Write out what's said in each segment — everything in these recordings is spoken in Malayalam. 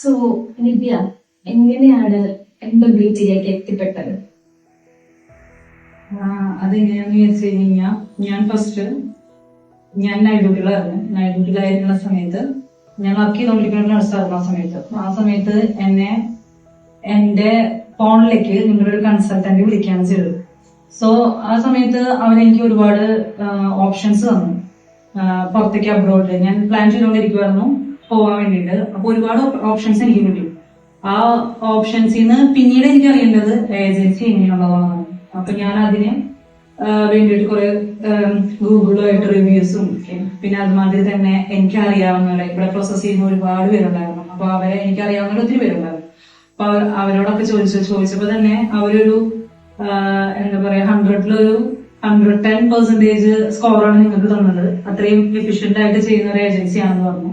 സോ നിവ്യ, എങ്ങനെയാണ് MWT-യിലേക്ക് എത്തിപ്പെട്ടത്? അതെങ്ങനെയാന്ന് ചോദിച്ചു കഴിഞ്ഞാൽ, ഞാൻ നൈറ്റ് ഡ്യൂട്ടിയിലായിരുന്ന സമയത്ത് ഞാൻ വർക്ക് ചെയ്തോണ്ടിരിക്കുന്ന നഴ്സായിരുന്നു. ആ സമയത്ത് എന്നെ എന്റെ ഫോണിലേക്ക് നിങ്ങളുടെ ഒരു കൺസൾട്ടന്റ് വിളിക്കുകയാണ് ചെയ്തത്. സോ ആ സമയത്ത് അവരെനിക്ക് ഒരുപാട് ഓപ്ഷൻസ് തന്നു. പുറത്തേക്ക് അബ്രോഡ് ഞാൻ പ്ലാൻ ചെയ്തുകൊണ്ടിരിക്കുമായിരുന്നു പോവാൻ വേണ്ടിയിട്ട്. അപ്പൊ ഒരുപാട് ഓപ്ഷൻസ് എനിക്ക് കിട്ടി. ആ ഓപ്ഷൻസിൽ നിന്ന് പിന്നീട് എനിക്ക് അറിയേണ്ടത് ഏജൻസി എങ്ങനെയുള്ളതാണ്. അപ്പൊ ഞാൻ അതിന് വേണ്ടിയിട്ട് കുറെ ഗൂഗിളുമായിട്ട് റിവ്യൂസും പിന്നെ അതുമാതിരി തന്നെ എനിക്ക് അറിയാവുന്ന ഇവിടെ പ്രോസസ് ചെയ്യുന്ന ഒരുപാട് പേരുണ്ടായിരുന്നു. അപ്പൊ അവരെ എനിക്ക് അറിയാവുന്ന ഒത്തിരി പേരുണ്ടായിരുന്നു. അപ്പൊ അവരോടൊക്കെ ചോദിച്ചപ്പോ തന്നെ അവരൊരു എന്താ പറയാ 100-ലൊരു 110% സ്കോറാണ് നിങ്ങൾക്ക് തന്നത്. അത്രയും എഫിഷ്യന്റ് ആയിട്ട് ചെയ്യുന്ന ഒരു ഏജൻസിയാണെന്ന് പറഞ്ഞു.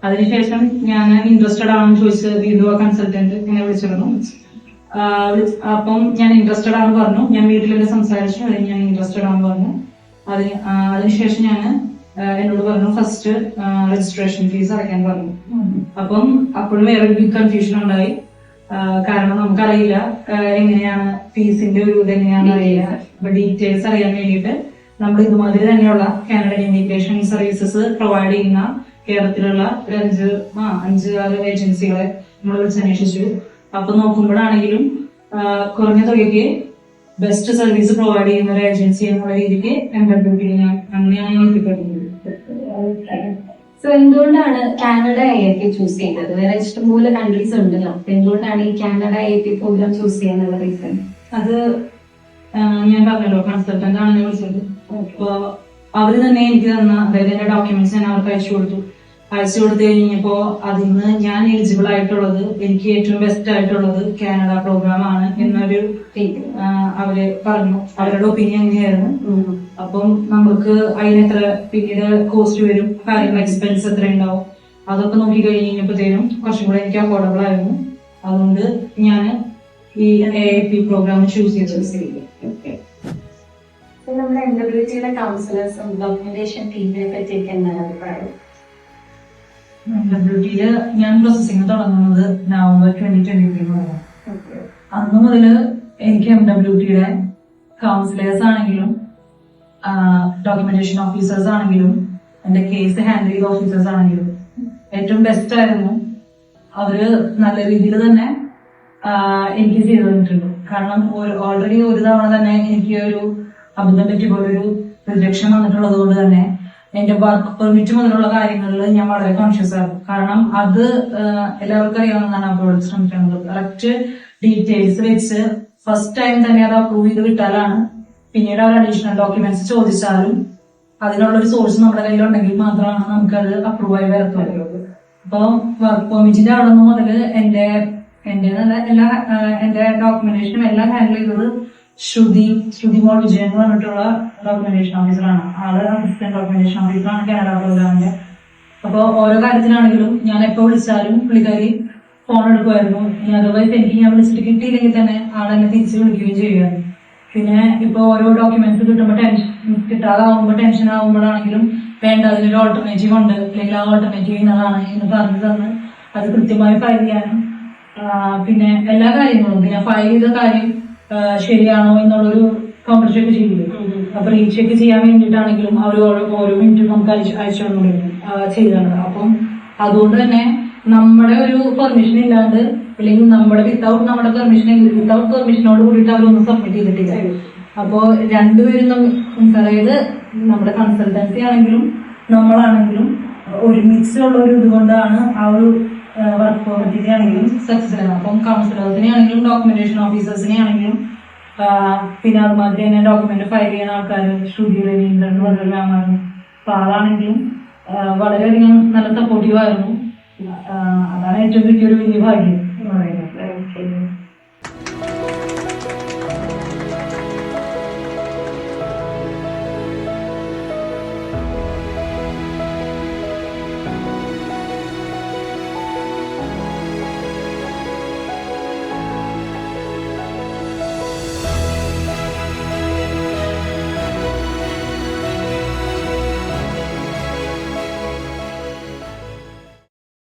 അതിനുശേഷം ഞാൻ ഇൻട്രസ്റ്റഡ് ആണെന്ന് ചോദിച്ച് വീണ്ടും ആ കൺസൾട്ടന്റ് എന്നെ വിളിച്ചിരുന്നു. അപ്പം ഞാൻ ഇൻട്രസ്റ്റഡ് ആണെന്ന് പറഞ്ഞു. ഞാൻ വീട്ടിലൊക്കെ സംസാരിച്ചു. അതിന് ഞാൻ ഇൻട്രസ്റ്റഡ് ആണെന്ന് പറഞ്ഞു. അതിനുശേഷം ഞാൻ എന്നോട് പറഞ്ഞു ഫസ്റ്റ് രജിസ്ട്രേഷൻ ഫീസ് അടയ്ക്കാൻ പറഞ്ഞു. അപ്പം അപ്പോഴും വേറെ ബിഗ് കൺഫ്യൂഷൻ ഉണ്ടായി. കാരണം നമുക്കറിയില്ല എങ്ങനെയാണ് ഫീസിന്റെ ഒരു ഇതെങ്ങനെയാണെന്ന് അറിയില്ല. അപ്പൊ ഡീറ്റെയിൽസ് അറിയാൻ വേണ്ടിയിട്ട് നമ്മൾ ഇതുമാതിരി തന്നെയുള്ള കാനഡ ഇമിഗ്രേഷൻ സർവീസസ് പ്രൊവൈഡ് ചെയ്യുന്ന കേരളത്തിലുള്ള ഒരു 5-6 ഏജൻസികളെ നമ്മൾ വിളിച്ചന്വേഷിച്ചു. അപ്പൊ നോക്കുമ്പോഴാണെങ്കിലും കുറഞ്ഞ തുകയ്ക്ക് ബെസ്റ്റ് സർവീസ് പ്രൊവൈഡ് ചെയ്യുന്ന ഒരു ഏജൻസി എന്നുള്ള രീതിക്ക് അങ്ങനെയാണ് എത്തിപ്പെടുന്നത്. സോ എന്തുകൊണ്ടാണ് കാനഡ AAP ചൂസ് ചെയ്തത്? വേറെ ഇഷ്ടംപോലെ കൺട്രീസ് ഉണ്ടല്ലോ. എന്തുകൊണ്ടാണ് ഈ കാനഡ AAP പ്രോഗ്രാം ചൂസ് ചെയ്യാനുള്ള റീസൺ? അത് ഞാൻ പറഞ്ഞല്ലോ, കൺസൾട്ടന്റ് ആണ് ഞാൻ വിളിച്ചത്. അപ്പൊ അവര് തന്നെ എനിക്ക് തന്ന, അതായത് എന്റെ ഡോക്യുമെന്റ്സ് ഞാൻ അവർക്ക് അയച്ചു കൊടുത്തു കഴിഞ്ഞപ്പോ അതിന്ന് ഞാൻ എലിജിബിൾ ആയിട്ടുള്ളത്, എനിക്ക് ഏറ്റവും ബെസ്റ്റ് ആയിട്ടുള്ളത് കാനഡ പ്രോഗ്രാം ആണ് എന്നൊരു അവര് പറഞ്ഞു. അവരുടെ ഒപ്പീനിയൻ എങ്ങനെയായിരുന്നു. അപ്പം നമുക്ക് അതിനെത്ര പിന്നീട് കോസ്റ്റ് വരും, കാര്യങ്ങൾ എക്സ്പെൻസ് എത്ര ഉണ്ടാവും, അതൊക്കെ നോക്കി കഴിഞ്ഞപ്പോഴത്തേനും കുറച്ചും കൂടെ എനിക്ക് അഫോർഡബിൾ ആയിരുന്നു. അതുകൊണ്ട് ഞാൻ ഈ AAP പ്രോഗ്രാം ചൂസ് ചെയ്തു. നമ്മുടെ MWT-യിലെ കൗൺസിലേഴ്സും ഡോക്യുമെന്റേഷൻ ടീമിനെ പറ്റിയൊക്കെ എന്താണ് അഭിപ്രായം? MWT-യില് ഞാൻ പ്രോസസ്സിംഗ് തുടങ്ങുന്നത് നവംബർ 2023 അന്ന് മുതല് എനിക്ക് MWT-യുടെ കൗൺസിലേഴ്സ് ആണെങ്കിലും ഡോക്യുമെന്റേഷൻ ഓഫീസേഴ്സ് ആണെങ്കിലും എന്റെ കേസ് ഹാൻഡിൽ ചെയ്ത ഓഫീസേഴ്സ് ആണെങ്കിലും ഏറ്റവും ബെസ്റ്റ് ആയിരുന്നു. അവര് നല്ല രീതിയിൽ തന്നെ എനിക്ക് ചെയ്തു തന്നിട്ടുണ്ട്. കാരണം ഓൾറെഡി ഒരു തവണ തന്നെ എനിക്ക് ഒരു അബദ്ധം പറ്റി പോലൊരു റിജക്ഷൻ വന്നിട്ടുള്ളത് കൊണ്ട് തന്നെ എന്റെ വർക്ക് പെർമിറ്റ് മുതലുള്ള കാര്യങ്ങളിൽ ഞാൻ വളരെ കോൺഷ്യസ് ആയിരുന്നു. കാരണം അത് എല്ലാവർക്കും അറിയാവുന്നതാണ്. അപ്രോഡ് ശ്രമിക്കുന്നത് കറക്റ്റ് ഡീറ്റെയിൽസ് വെച്ച് ഫസ്റ്റ് ടൈം തന്നെ അത് അപ്രൂവ് ചെയ്ത് വിട്ടാലാണ് പിന്നീട് അവർ അഡീഷണൽ ഡോക്യുമെന്റ്സ് ചോദിച്ചാലും അതിനുള്ളൊരു സോഴ്സ് നമ്മുടെ കയ്യിലുണ്ടെങ്കിൽ മാത്രമാണ് നമുക്കത് അപ്രൂവ് ആയി വരത്തുള്ളൂ. അപ്പൊ വർക്ക് പെർമിറ്റിന്റെ അവിടെ നിന്ന് മുതൽ എന്റെ ഡോക്യുമെന്റേഷനും എല്ലാം ഹാൻഡിൽ ചെയ്തത് ശ്രുതി മോൾ വിജയൻ എന്ന് പറഞ്ഞിട്ടുള്ള ഡോക്യുമെന്റേഷൻ ഓഫീസറാണ്. ആള് അസിസ്റ്റന്റ് ഡോക്യുമെന്റേഷൻ ഓഫീസറാണ് കാനഡ പ്രോഗ്രാമിന്റെ. അപ്പൊ ഓരോ കാര്യത്തിനാണെങ്കിലും ഞാൻ എപ്പോ വിളിച്ചാലും പുള്ളിക്കാരി ഫോൺ എടുക്കുമായിരുന്നു. അതർവൈസ് എനിക്ക് ഞാൻ വിളിച്ചിട്ട് കിട്ടിയില്ലെങ്കിൽ തന്നെ ആളെന്നെ തിരിച്ച് വിളിക്കുകയും ചെയ്യുമായിരുന്നു. പിന്നെ ഇപ്പൊ ഓരോ ഡോക്യുമെന്റ്സ് കിട്ടാതാവുമ്പോ ടെൻഷൻ ആവുമ്പോഴാണെങ്കിലും വേണ്ട, അതിനൊരു ഓൾട്ടർനേറ്റീവ് ഉണ്ട്, അല്ലെങ്കിൽ ആ ഓൾട്ടർനേറ്റീവ് ഇന്നതാണ് എന്ന് പറഞ്ഞു തന്ന് അത് കൃത്യമായി ഫയൽ ചെയ്യാനും പിന്നെ എല്ലാ കാര്യങ്ങളും പിന്നെ ഫയൽ ചെയ്ത കാര്യം ശരിയാണോ എന്നുള്ളൊരു കൗണ്ടർ ചെക്ക് ചെയ്യില്ലേ, അപ്പൊ റീചെക്ക് ചെയ്യാൻ വേണ്ടിയിട്ടാണെങ്കിലും അവർ ഓരോ മിനിറ്റും നമുക്ക് അയച്ചുകൊണ്ടിരിക്കും ചെയ്താണ്. അപ്പം അതുകൊണ്ട് തന്നെ നമ്മുടെ ഒരു പെർമിഷൻ ഇല്ലാണ്ട് അല്ലെങ്കിൽ വിത്തൗട്ട് പെർമിഷനോട് കൂടിയിട്ട് അവരൊന്നും സബ്മിറ്റ് ചെയ്തിട്ടില്ല. അപ്പോ രണ്ടുപേരും അതായത് നമ്മുടെ കൺസൾട്ടൻസി ആണെങ്കിലും നമ്മളാണെങ്കിലും ഒരുമിച്ചുള്ള ഒരു ഇതുകൊണ്ടാണ് ആ ഒരു വർക്ക് പെർമിറ്റിനെ ആണെങ്കിലും സക്സസ് ആണ്. അപ്പം കൗൺസിലേഴ്സിനെ ആണെങ്കിലും ഡോക്യുമെന്റേഷൻ ഓഫീസേഴ്സിനെ ആണെങ്കിലും പിന്നെ അതുമാതിരി തന്നെ ഡോക്യുമെന്റ് ഫയൽ ചെയ്യുന്ന ആൾക്കാർ ശ്രുതി രവീന്ദ്രൻ മാമാണ്. അപ്പൊ ആളാണെങ്കിലും വളരെയധികം നല്ല സപ്പോർട്ടീവ് ആയിരുന്നു. അതാണ് ഏറ്റവും വലിയൊരു വലിയ ഭാഗ്യം എന്ന് പറയുന്നത്.